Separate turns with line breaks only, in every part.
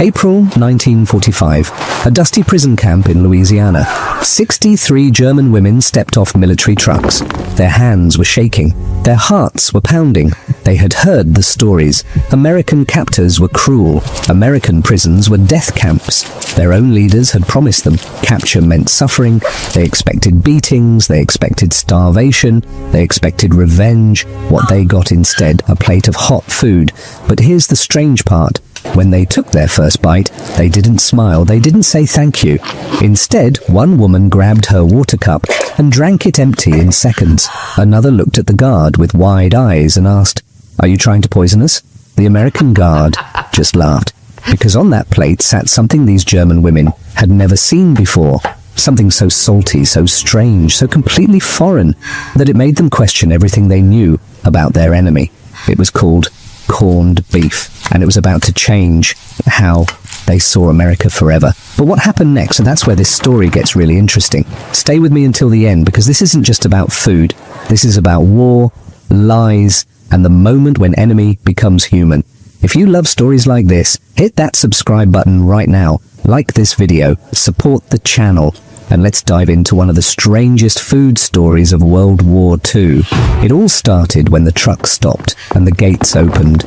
April 1945. A dusty prison camp in Louisiana. 63 German women stepped off military trucks. Their hands were shaking. Their hearts were pounding. They had heard the stories. American captors were cruel. American prisons were death camps. Their own leaders had promised them. Capture meant suffering. They expected beatings. They expected starvation. They expected revenge. What they got instead, a plate of hot food. But here's the strange part. When they took their first bite, they didn't smile, they didn't say thank you. Instead, one woman grabbed her water cup and drank it empty in seconds. Another looked at the guard with wide eyes and asked, "Are you trying to poison us?" The American guard just laughed, because on that plate sat something these German women had never seen before. Something so salty, so strange, so completely foreign, that it made them question everything they knew about their enemy. It was called corned beef, and it was about to change how they saw America forever. But what happened next? And that's where this story gets really interesting. Stay with me until the end, because this isn't just about food. This is about war, lies, and the moment when enemy becomes human. If you love stories like this, hit that subscribe button right now, like this video, support the channel, and let's dive into one of the strangest food stories of World War II. It all started when the truck stopped and the gates opened.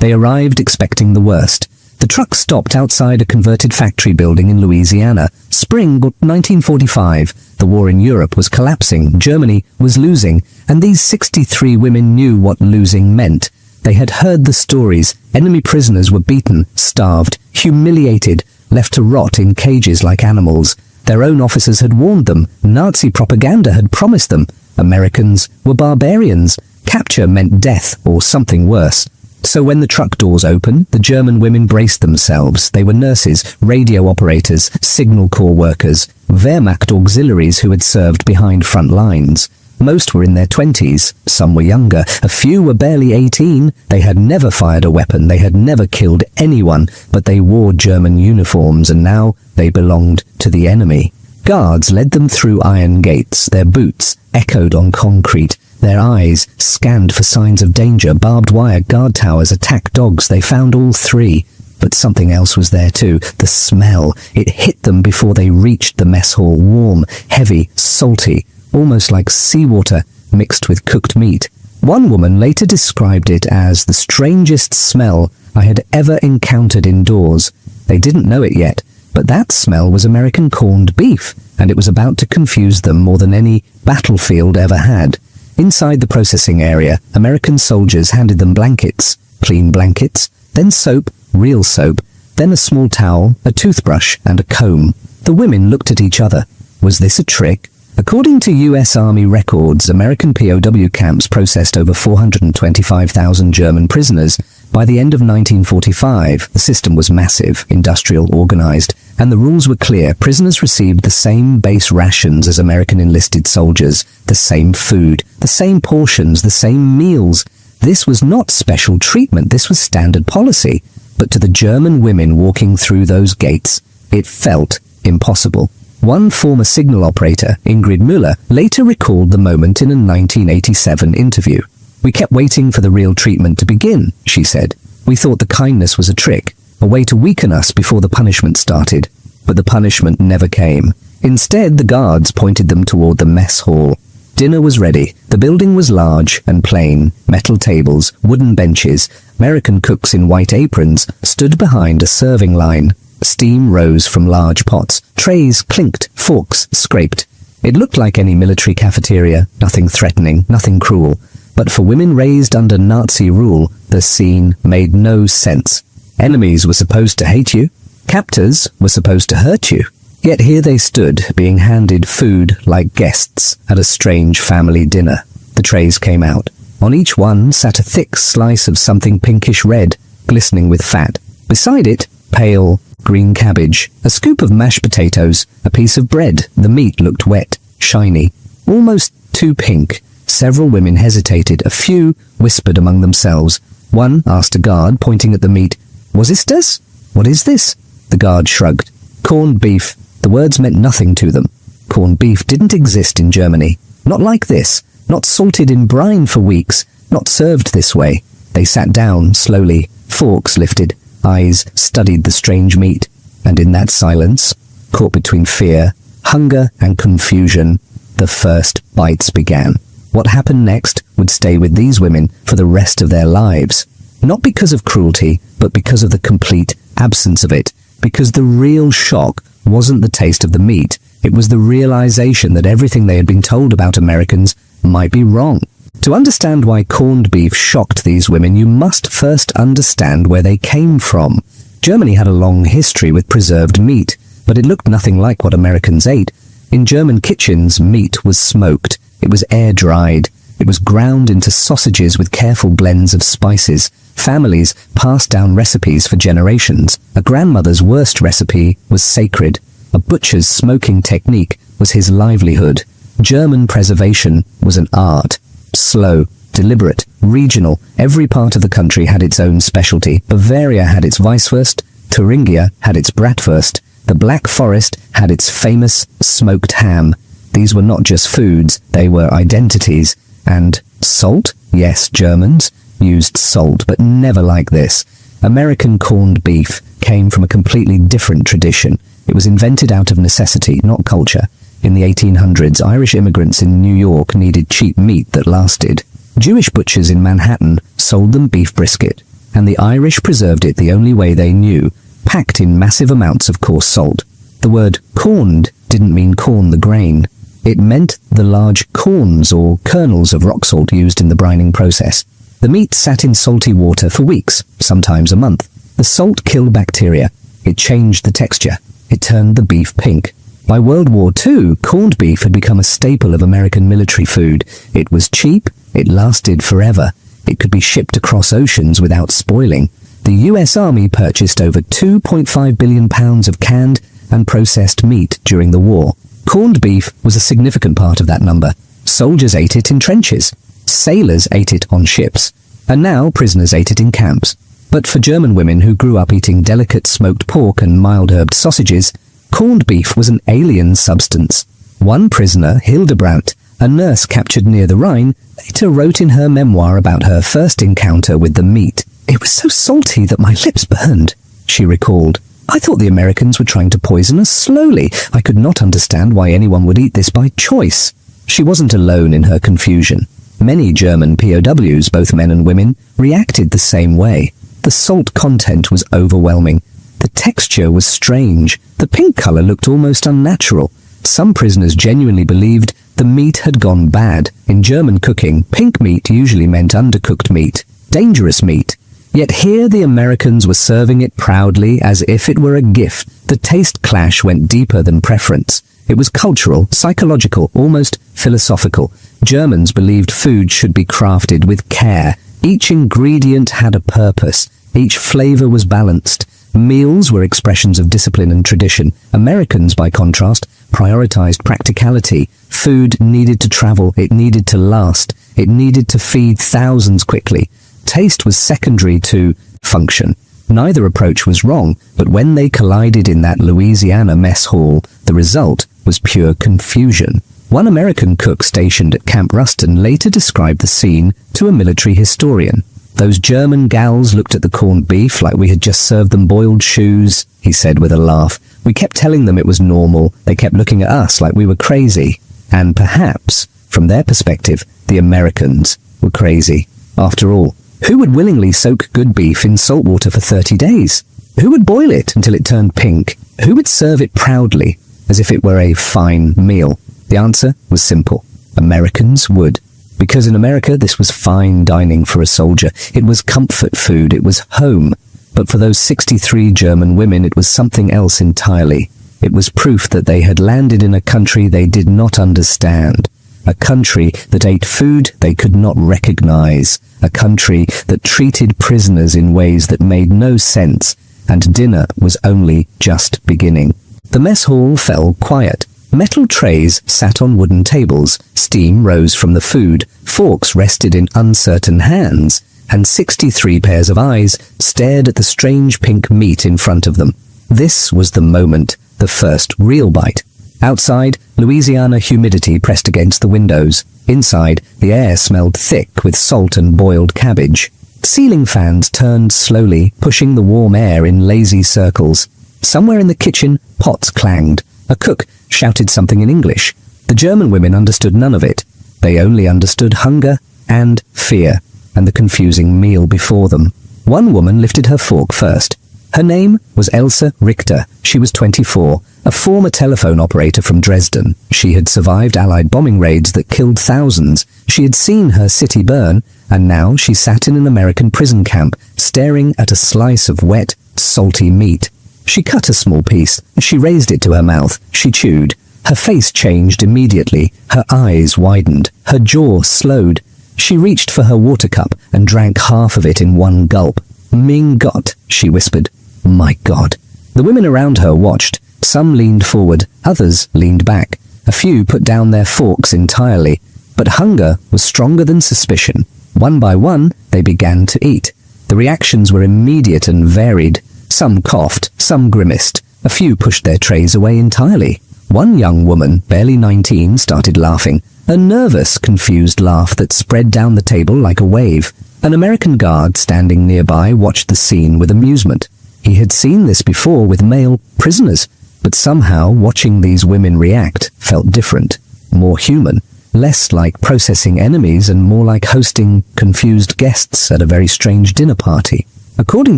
They arrived expecting the worst. The truck stopped outside a converted factory building in Louisiana. Spring 1945. The war in Europe was collapsing, Germany was losing, and these 63 women knew what losing meant. They had heard the stories. Enemy prisoners were beaten, starved, humiliated, left to rot in cages like animals. Their own officers had warned them. Nazi propaganda had promised them. Americans were barbarians. Capture meant death or something worse. So when the truck doors opened, the German women braced themselves. They were nurses, radio operators, signal corps workers, Wehrmacht auxiliaries who had served behind front lines. Most were in their 20s, some were younger, a few were barely 18. They had never fired a weapon, they had never killed anyone, but they wore German uniforms and now they belonged to the enemy. Guards led them through iron gates, their boots echoed on concrete. Their eyes scanned for signs of danger, barbed wire, guard towers, attack dogs. They found all three. But something else was there too, the smell. It hit them before they reached the mess hall, warm, heavy, salty, almost like seawater mixed with cooked meat. One woman later described it as the strangest smell I had ever encountered indoors. They didn't know it yet, but that smell was American corned beef, and it was about to confuse them more than any battlefield ever had. Inside the processing area, American soldiers handed them blankets, clean blankets, then soap, real soap, then a small towel, a toothbrush, and a comb. The women looked at each other. Was this a trick? According to U.S. Army records, American POW camps processed over 425,000 German prisoners. By the end of 1945, the system was massive, industrial, organized, and the rules were clear. Prisoners received the same base rations as American enlisted soldiers, the same food, the same portions, the same meals. This was not special treatment, this was standard policy. But to the German women walking through those gates, it felt impossible. One former signal operator, Ingrid Müller, later recalled the moment in a 1987 interview. "We kept waiting for the real treatment to begin," she said. "We thought the kindness was a trick, a way to weaken us before the punishment started. But the punishment never came. Instead, the guards pointed them toward the mess hall. Dinner was ready. The building was large and plain. Metal tables, wooden benches. American cooks in white aprons stood behind a serving line. Steam rose from large pots. Trays clinked, forks scraped. It looked like any military cafeteria, nothing threatening, nothing cruel. But for women raised under Nazi rule, the scene made no sense. Enemies were supposed to hate you. Captors were supposed to hurt you. Yet here they stood, being handed food like guests at a strange family dinner. The trays came out. On each one sat a thick slice of something pinkish red, glistening with fat. Beside it, pale green cabbage, a scoop of mashed potatoes, a piece of bread. The meat looked wet, shiny, almost too pink. Several women hesitated. A few whispered among themselves. One asked a guard, pointing at the meat, "Was ist das? What is this?" The guard shrugged. Corned beef. The words meant nothing to them. Corned beef didn't exist in Germany. Not like this. Not salted in brine for weeks. Not served this way. They sat down, slowly. Forks lifted. Eyes studied the strange meat, and in that silence, caught between fear, hunger, and confusion, the first bites began. What happened next would stay with these women for the rest of their lives. Not because of cruelty, but because of the complete absence of it. Because the real shock wasn't the taste of the meat, it was the realization that everything they had been told about Americans might be wrong. To understand why corned beef shocked these women, you must first understand where they came from. Germany had a long history with preserved meat, but it looked nothing like what Americans ate. In German kitchens, meat was smoked. It was air-dried. It was ground into sausages with careful blends of spices. Families passed down recipes for generations. A grandmother's worst recipe was sacred. A butcher's smoking technique was his livelihood. German preservation was an art. Slow, deliberate, regional. Every part of the country had its own specialty. Bavaria had its Weisswurst. Thuringia had its Bratwurst. The Black Forest had its famous smoked ham. These were not just foods, they were identities. And salt? Yes, Germans used salt, but never like this. American corned beef came from a completely different tradition. It was invented out of necessity, not culture. In the 1800s, Irish immigrants in New York needed cheap meat that lasted. Jewish butchers in Manhattan sold them beef brisket, and the Irish preserved it the only way they knew, packed in massive amounts of coarse salt. The word corned didn't mean corn the grain. It meant the large corns or kernels of rock salt used in the brining process. The meat sat in salty water for weeks, sometimes a month. The salt killed bacteria. It changed the texture. It turned the beef pink. By World War II, corned beef had become a staple of American military food. It was cheap. It lasted forever. It could be shipped across oceans without spoiling. The US Army purchased over 2.5 billion pounds of canned and processed meat during the war. Corned beef was a significant part of that number. Soldiers ate it in trenches. Sailors ate it on ships. And now prisoners ate it in camps. But for German women who grew up eating delicate smoked pork and mild-herbed sausages, corned beef was an alien substance. One prisoner, Hildebrandt, a nurse captured near the Rhine, later wrote in her memoir about her first encounter with the meat. "It was so salty that my lips burned," she recalled. "I thought the Americans were trying to poison us slowly. I could not understand why anyone would eat this by choice." She wasn't alone in her confusion. Many German POWs, both men and women, reacted the same way. The salt content was overwhelming. The texture was strange. The pink color looked almost unnatural. Some prisoners genuinely believed the meat had gone bad. In German cooking, pink meat usually meant undercooked meat, dangerous meat. Yet here the Americans were serving it proudly as if it were a gift. The taste clash went deeper than preference. It was cultural, psychological, almost philosophical. Germans believed food should be crafted with care. Each ingredient had a purpose. Each flavor was balanced. Meals were expressions of discipline and tradition. Americans, by contrast, prioritized practicality. Food needed to travel. It needed to last. It needed to feed thousands quickly. Taste was secondary to function. Neither approach was wrong, but when they collided in that Louisiana mess hall, the result was pure confusion. One American cook stationed at Camp Ruston later described the scene to a military historian. "Those German gals looked at the corned beef like we had just served them boiled shoes," he said with a laugh. "We kept telling them it was normal. They kept looking at us like we were crazy." And perhaps, from their perspective, the Americans were crazy. After all, who would willingly soak good beef in salt water for 30 days? Who would boil it until it turned pink? Who would serve it proudly, as if it were a fine meal? The answer was simple. Americans would. Because in America, this was fine dining for a soldier. It was comfort food. It was home. But for those 63 German women, it was something else entirely. It was proof that they had landed in a country they did not understand. A country that ate food they could not recognize. A country that treated prisoners in ways that made no sense. And dinner was only just beginning. The mess hall fell quiet. Metal trays sat on wooden tables, steam rose from the food, forks rested in uncertain hands, and 63 pairs of eyes stared at the strange pink meat in front of them. This was the moment, the first real bite. Outside, Louisiana humidity pressed against the windows. Inside, the air smelled thick with salt and boiled cabbage. Ceiling fans turned slowly, pushing the warm air in lazy circles. Somewhere in the kitchen, pots clanged. A cook shouted something in English. The German women understood none of it. They only understood hunger and fear, and the confusing meal before them. One woman lifted her fork first. Her name was Elsa Richter. She was 24, a former telephone operator from Dresden. She had survived Allied bombing raids that killed thousands. She had seen her city burn, and now she sat in an American prison camp, staring at a slice of wet, salty meat. She cut a small piece. She raised it to her mouth. She chewed. Her face changed immediately. Her eyes widened. Her jaw slowed. She reached for her water cup and drank half of it in one gulp. "Mein Gott," she whispered. "My God." The women around her watched. Some leaned forward, others leaned back. A few put down their forks entirely. But hunger was stronger than suspicion. One by one, they began to eat. The reactions were immediate and varied. Some coughed, some grimaced. A few pushed their trays away entirely. One young woman, barely 19, started laughing. A nervous, confused laugh that spread down the table like a wave. An American guard standing nearby watched the scene with amusement. He had seen this before with male prisoners, but somehow watching these women react felt different, more human, less like processing enemies and more like hosting confused guests at a very strange dinner party. According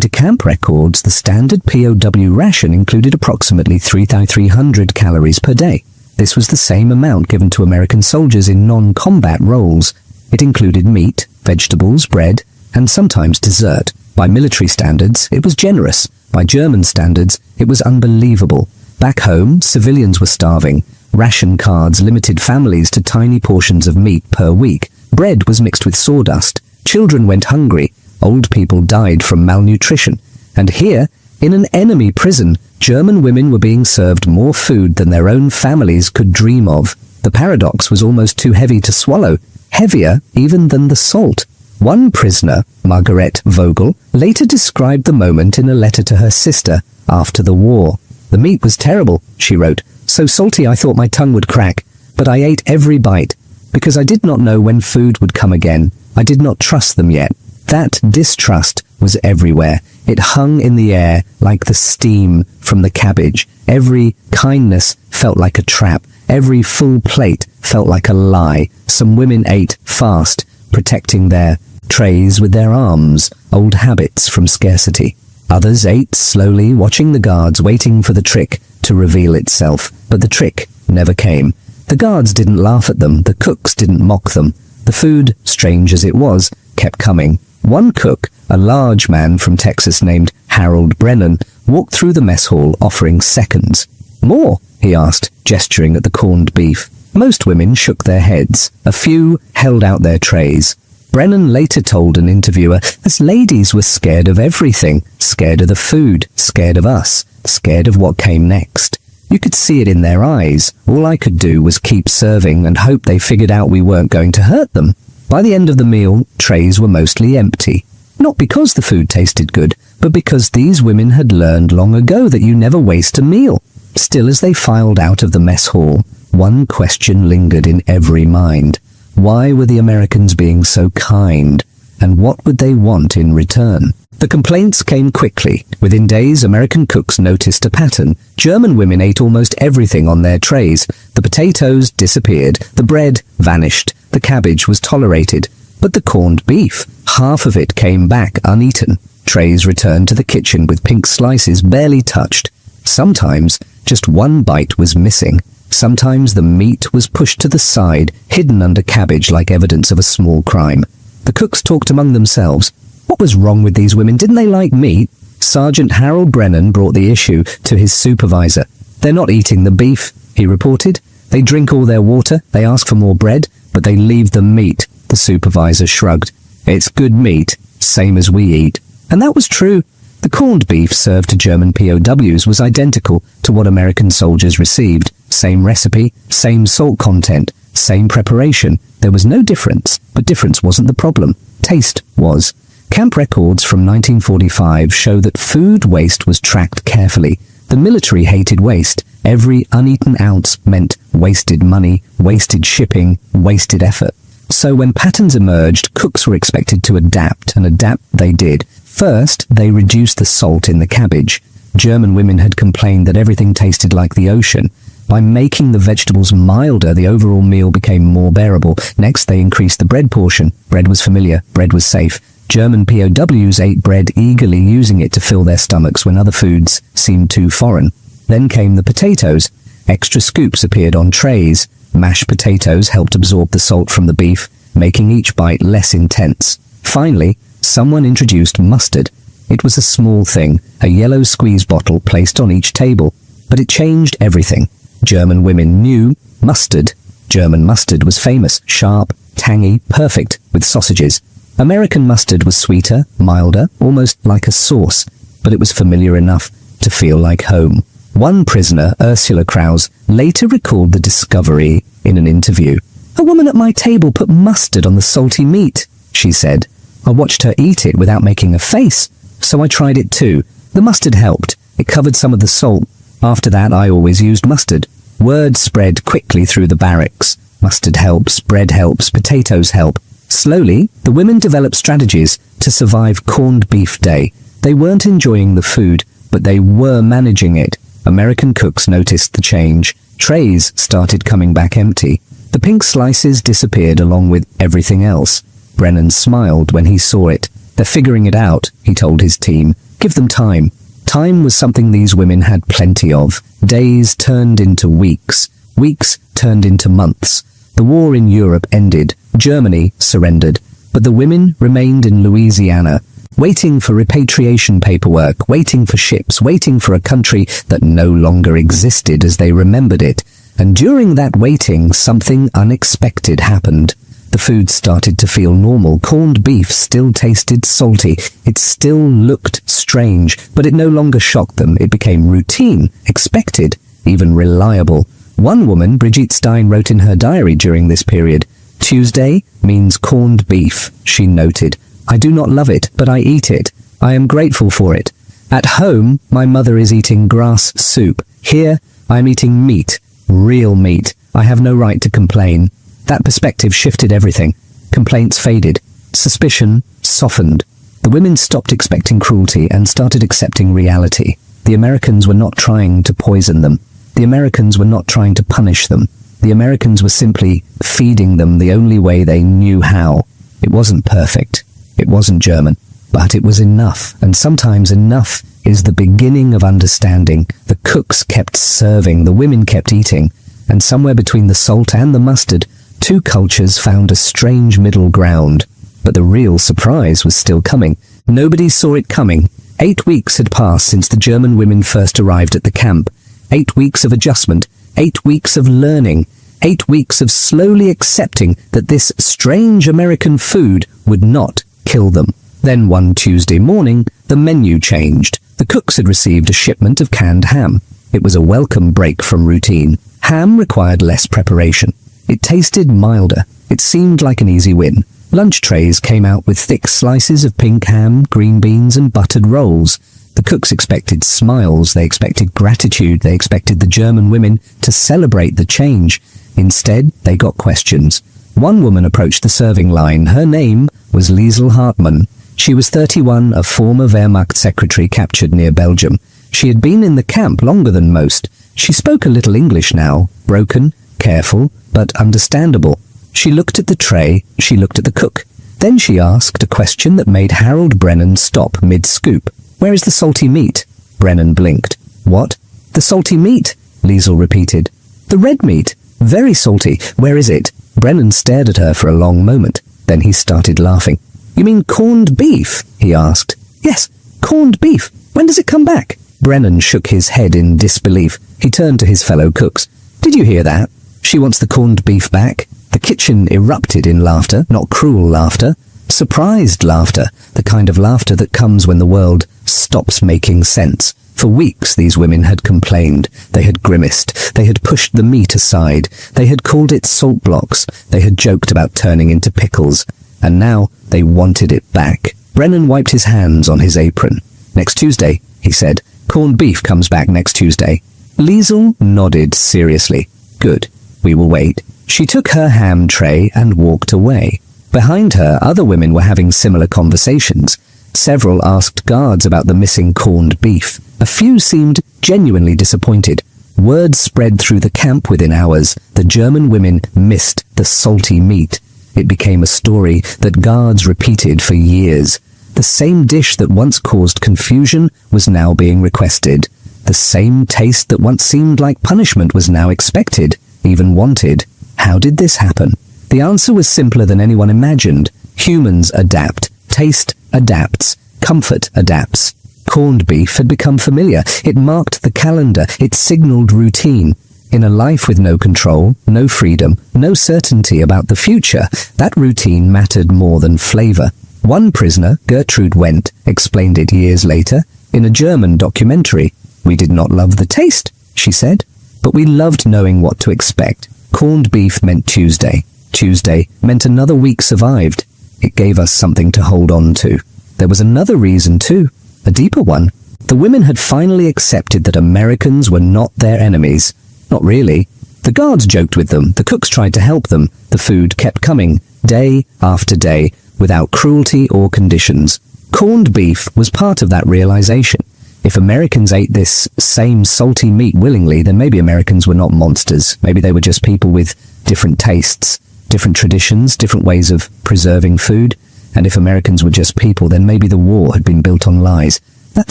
to camp records, the standard POW ration included approximately 3,300 calories per day. This was the same amount given to American soldiers in non-combat roles. It included meat, vegetables, bread, and sometimes dessert. By military standards, it was generous. By German standards, it was unbelievable. Back home, civilians were starving. Ration cards limited families to tiny portions of meat per week. Bread was mixed with sawdust. Children went hungry. Old people died from malnutrition. And here, in an enemy prison, German women were being served more food than their own families could dream of. The paradox was almost too heavy to swallow, heavier even than the salt. One prisoner, Margaret Vogel, later described the moment in a letter to her sister after the war. "The meat was terrible," she wrote, "so salty I thought my tongue would crack, but I ate every bite, because I did not know when food would come again. I did not trust them yet." That distrust was everywhere. It hung in the air like the steam from the cabbage. Every kindness felt like a trap. Every full plate felt like a lie. Some women ate fast, protecting their trays with their arms, old habits from scarcity. Others ate slowly, watching the guards, waiting for the trick to reveal itself. But the trick never came. The guards didn't laugh at them. The cooks didn't mock them. The food, strange as it was, kept coming. One cook, a large man from Texas named Harold Brennan, walked through the mess hall offering seconds. "More?" he asked, gesturing at the corned beef. Most women shook their heads. A few held out their trays. Brennan later told an interviewer, "As ladies were scared of everything, scared of the food, scared of us, scared of what came next. You could see it in their eyes. All I could do was keep serving and hope they figured out we weren't going to hurt them." By the end of the meal, trays were mostly empty. Not because the food tasted good, but because these women had learned long ago that you never waste a meal. Still, as they filed out of the mess hall, one question lingered in every mind. Why were the Americans being so kind, and what would they want in return? The complaints came quickly. Within days, American cooks noticed a pattern. German women ate almost everything on their trays. The potatoes disappeared. The bread vanished. The cabbage was tolerated. But the corned beef, half of it came back uneaten. Trays returned to the kitchen with pink slices barely touched. Sometimes, just one bite was missing. Sometimes the meat was pushed to the side, hidden under cabbage like evidence of a small crime. The cooks talked among themselves. What was wrong with these women? Didn't they like meat? Sergeant Harold Brennan brought the issue to his supervisor. "They're not eating the beef," he reported. "They drink all their water, they ask for more bread, but they leave the meat." The supervisor shrugged. "It's good meat, same as we eat." And that was true. The corned beef served to German POWs was identical to what American soldiers received. Same recipe, same salt content, same preparation. There was no difference, but difference wasn't the problem. Taste was. Camp records from 1945 show that food waste was tracked carefully. The military hated waste. Every uneaten ounce meant wasted money, wasted shipping, wasted effort. So when patterns emerged, cooks were expected to adapt, and adapt they did. First, they reduced the salt in the cabbage. German women had complained that everything tasted like the ocean. By making the vegetables milder, the overall meal became more bearable. Next, they increased the bread portion. Bread was familiar, bread was safe. German POWs ate bread eagerly, using it to fill their stomachs when other foods seemed too foreign. Then came the potatoes. Extra scoops appeared on trays. Mashed potatoes helped absorb the salt from the beef, making each bite less intense. Finally, someone introduced mustard. It was a small thing, a yellow squeeze bottle placed on each table, but it changed everything. German women knew mustard. German mustard was famous, sharp, tangy, perfect with sausages. American mustard was sweeter, milder, almost like a sauce, but it was familiar enough to feel like home. One prisoner, Ursula Krause, later recalled the discovery in an interview. "A woman at my table put mustard on the salty meat," she said. "I watched her eat it without making a face, so I tried it too. The mustard helped. It covered some of the salt. After that, I always used mustard." Word spread quickly through the barracks. Mustard helps, bread helps, potatoes help. Slowly, the women developed strategies to survive corned beef day. They weren't enjoying the food, but they were managing it. American cooks noticed the change. Trays started coming back empty. The pink slices disappeared along with everything else. Brennan smiled when he saw it. "They're figuring it out," he told his team. "Give them time." Time was something these women had plenty of. Days turned into weeks. Weeks turned into months. The war in Europe ended. Germany surrendered. But the women remained in Louisiana, waiting for repatriation paperwork, waiting for ships, waiting for a country that no longer existed as they remembered it. And during that waiting, something unexpected happened. The food started to feel normal. Corned beef still tasted salty. It still looked strange, but it no longer shocked them. It became routine, expected, even reliable. One woman, Brigitte Stein, wrote in her diary during this period, "Tuesday means corned beef," she noted. "I do not love it, but I eat it. I am grateful for it. At home, my mother is eating grass soup. Here, I am eating meat, real meat. I have no right to complain." That perspective shifted everything. Complaints faded. Suspicion softened. The women stopped expecting cruelty and started accepting reality. The Americans were not trying to poison them. The Americans were not trying to punish them. The Americans were simply feeding them the only way they knew how. It wasn't perfect. It wasn't German. But it was enough, and sometimes enough is the beginning of understanding. The cooks kept serving, the women kept eating, and somewhere between the salt and the mustard, two cultures found a strange middle ground. But the real surprise was still coming. Nobody saw it coming. 8 weeks had passed since the German women first arrived at the camp. 8 weeks of adjustment, 8 weeks of learning, 8 weeks of slowly accepting that this strange American food would not kill them. Then one Tuesday morning, the menu changed. The cooks had received a shipment of canned ham. It was a welcome break from routine. Ham required less preparation. It tasted milder. It seemed like an easy win. Lunch trays came out with thick slices of pink ham, green beans, and buttered rolls. The cooks expected smiles, they expected gratitude, they expected the German women to celebrate the change. Instead, they got questions. One woman approached the serving line. Her name was Liesel Hartmann. She was 31, a former Wehrmacht secretary captured near Belgium. She had been in the camp longer than most. She spoke a little English now, broken, careful, but understandable. She looked at the tray, she looked at the cook. Then she asked a question that made Harold Brennan stop mid-scoop. "Where is the salty meat?" Brennan blinked. "What? The salty meat?" Liesel repeated. "The red meat. Very salty. Where is it?" Brennan stared at her for a long moment. Then he started laughing. "You mean corned beef?" he asked. "Yes, corned beef. When does it come back?" Brennan shook his head in disbelief. He turned to his fellow cooks. "Did you hear that? She wants the corned beef back." The kitchen erupted in laughter, not cruel laughter. Surprised laughter, the kind of laughter that comes when the world stops making sense. For weeks these women had complained. They had grimaced. They had pushed the meat aside. They had called it salt blocks. They had joked about turning into pickles. And now they wanted it back. Brennan wiped his hands on his apron. "Next Tuesday," he said. "Corned beef comes back next Tuesday." Liesel nodded seriously. "Good. We will wait." She took her ham tray and walked away. Behind her, other women were having similar conversations. Several asked guards about the missing corned beef. A few seemed genuinely disappointed. Word spread through the camp within hours. The German women missed the salty meat. It became a story that guards repeated for years. The same dish that once caused confusion was now being requested. The same taste that once seemed like punishment was now expected, even wanted. How did this happen? The answer was simpler than anyone imagined. Humans adapt. Taste adapts. Comfort adapts. Corned beef had become familiar. It marked the calendar. It signaled routine. In a life with no control, no freedom, no certainty about the future, that routine mattered more than flavor. One prisoner, Gertrude Wendt, explained it years later in a German documentary. "We did not love the taste," she said, "but we loved knowing what to expect. Corned beef meant Tuesday. Tuesday meant another week survived. It gave us something to hold on to." There was another reason too, a deeper one. The women had finally accepted that Americans were not their enemies. Not really. The guards joked with them, the cooks tried to help them, the food kept coming, day after day, without cruelty or conditions. Corned beef was part of that realization. If Americans ate this same salty meat willingly, then maybe Americans were not monsters. Maybe they were just people with different tastes, different traditions, different ways of preserving food. And if Americans were just people, then maybe the war had been built on lies. That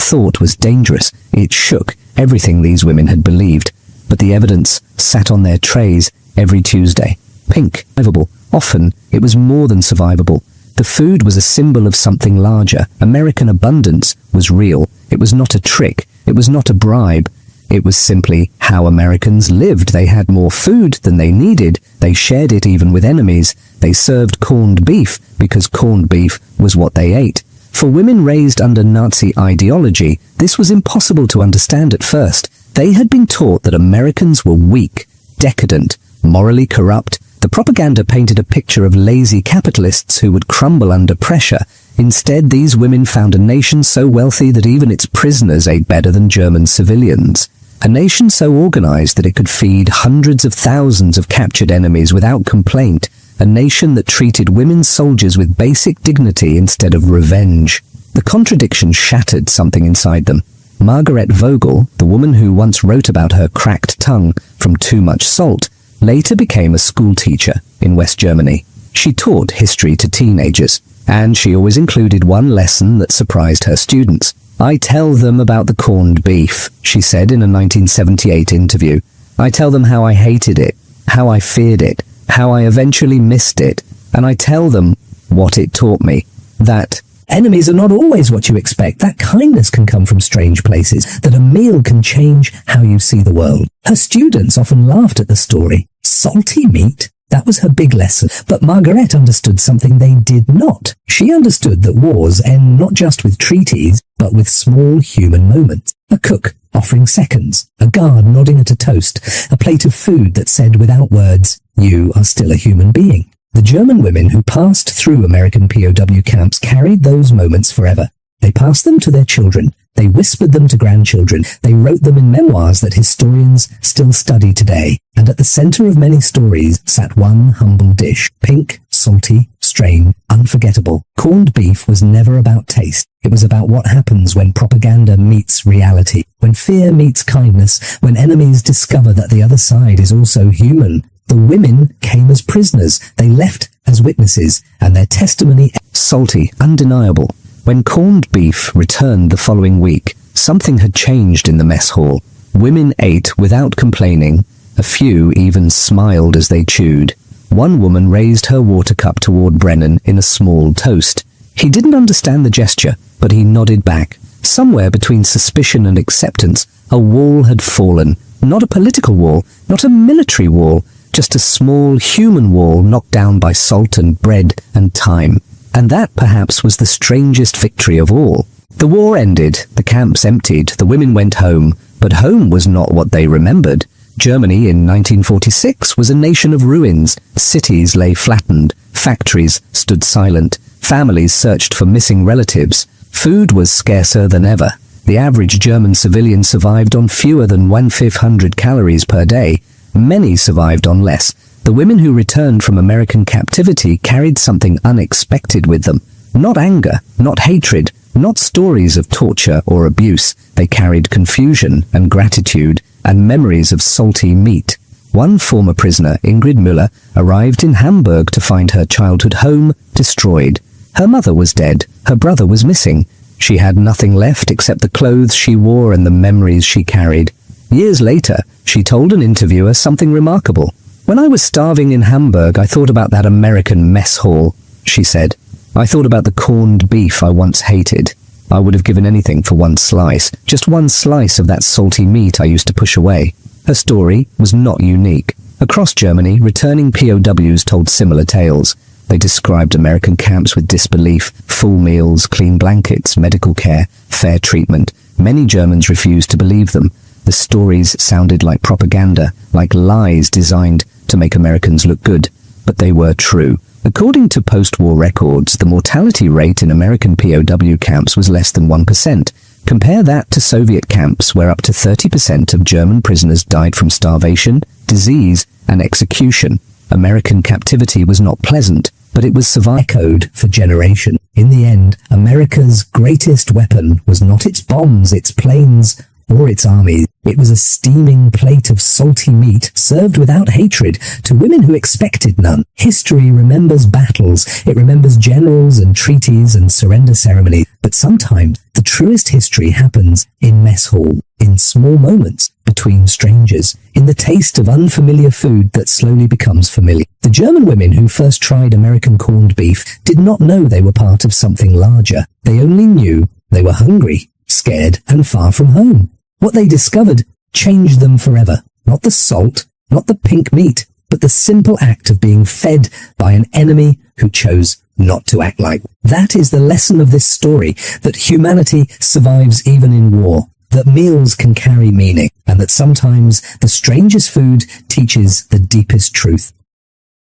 thought was dangerous. It shook everything these women had believed. But the evidence sat on their trays every Tuesday. Pink, survivable. Often, it was more than survivable. The food was a symbol of something larger. American abundance was real. It was not a trick. It was not a bribe. It was simply how Americans lived. They had more food than they needed. They shared it even with enemies. They served corned beef because corned beef was what they ate. For women raised under Nazi ideology, this was impossible to understand at first. They had been taught that Americans were weak, decadent, morally corrupt. The propaganda painted a picture of lazy capitalists who would crumble under pressure. Instead, these women found a nation so wealthy that even its prisoners ate better than German civilians. A nation so organized that it could feed hundreds of thousands of captured enemies without complaint. A nation that treated women soldiers with basic dignity instead of revenge. The contradiction shattered something inside them. Margaret Vogel, the woman who once wrote about her cracked tongue from too much salt, later became a school teacher in West Germany. She taught history to teenagers, and she always included one lesson that surprised her students. "I tell them about the corned beef," she said in a 1978 interview. "I tell them how I hated it, how I feared it, how I eventually missed it, and I tell them what it taught me. That enemies are not always what you expect, that kindness can come from strange places, that a meal can change how you see the world." Her students often laughed at the story. Salty meat? That was her big lesson. But Margaret understood something they did not. She understood that wars end not just with treaties, but with small human moments. A cook offering seconds, a guard nodding at a toast, a plate of food that said without words, "You are still a human being." The German women who passed through American POW camps carried those moments forever. They passed them to their children. They whispered them to grandchildren. They wrote them in memoirs that historians still study today. And at the center of many stories sat one humble dish. Pink, salty, strange, unforgettable. Corned beef was never about taste. It was about what happens when propaganda meets reality, when fear meets kindness, when enemies discover that the other side is also human. The women came as prisoners. They left as witnesses, and their testimony salty, undeniable. When corned beef returned the following week, something had changed in the mess hall. Women ate without complaining. A few even smiled as they chewed. One woman raised her water cup toward Brennan in a small toast. He didn't understand the gesture, but he nodded back. Somewhere between suspicion and acceptance, a wall had fallen. Not a political wall, not a military wall, just a small human wall knocked down by salt and bread and time. And that, perhaps, was the strangest victory of all. The war ended, the camps emptied, the women went home, but home was not what they remembered. Germany in 1946 was a nation of ruins. Cities lay flattened, factories stood silent, families searched for missing relatives. Food was scarcer than ever. The average German civilian survived on fewer than 1,500 calories per day. Many survived on less. The women who returned from American captivity carried something unexpected with them. Not anger, not hatred, not stories of torture or abuse. They carried confusion and gratitude and memories of salty meat. One former prisoner, Ingrid Müller, arrived in Hamburg to find her childhood home destroyed. Her mother was dead, her brother was missing. She had nothing left except the clothes she wore and the memories she carried. Years later, she told an interviewer something remarkable. "When I was starving in Hamburg, I thought about that American mess hall," she said. "I thought about the corned beef I once hated. I would have given anything for one slice, just one slice of that salty meat I used to push away." Her story was not unique. Across Germany, returning POWs told similar tales. They described American camps with disbelief: full meals, clean blankets, medical care, fair treatment. Many Germans refused to believe them. The stories sounded like propaganda, like lies designed to make Americans look good. But they were true. According to post-war records, the mortality rate in American POW camps was less than 1%. Compare that to Soviet camps, where up to 30% of German prisoners died from starvation, disease, and execution. American captivity was not pleasant, but it was echoed for generations. In the end, America's greatest weapon was not its bombs, its planes, or its army. It was a steaming plate of salty meat served without hatred to women who expected none. History remembers battles, it remembers generals and treaties and surrender ceremonies, but sometimes the truest history happens in mess hall, in small moments between strangers, in the taste of unfamiliar food that slowly becomes familiar. The German women who first tried American corned beef did not know they were part of something larger. They only knew they were hungry, scared, and far from home. What they discovered changed them forever. Not the salt, not the pink meat, but the simple act of being fed by an enemy who chose not to act like. That is the lesson of this story, that humanity survives even in war, that meals can carry meaning, and that sometimes the strangest food teaches the deepest truth.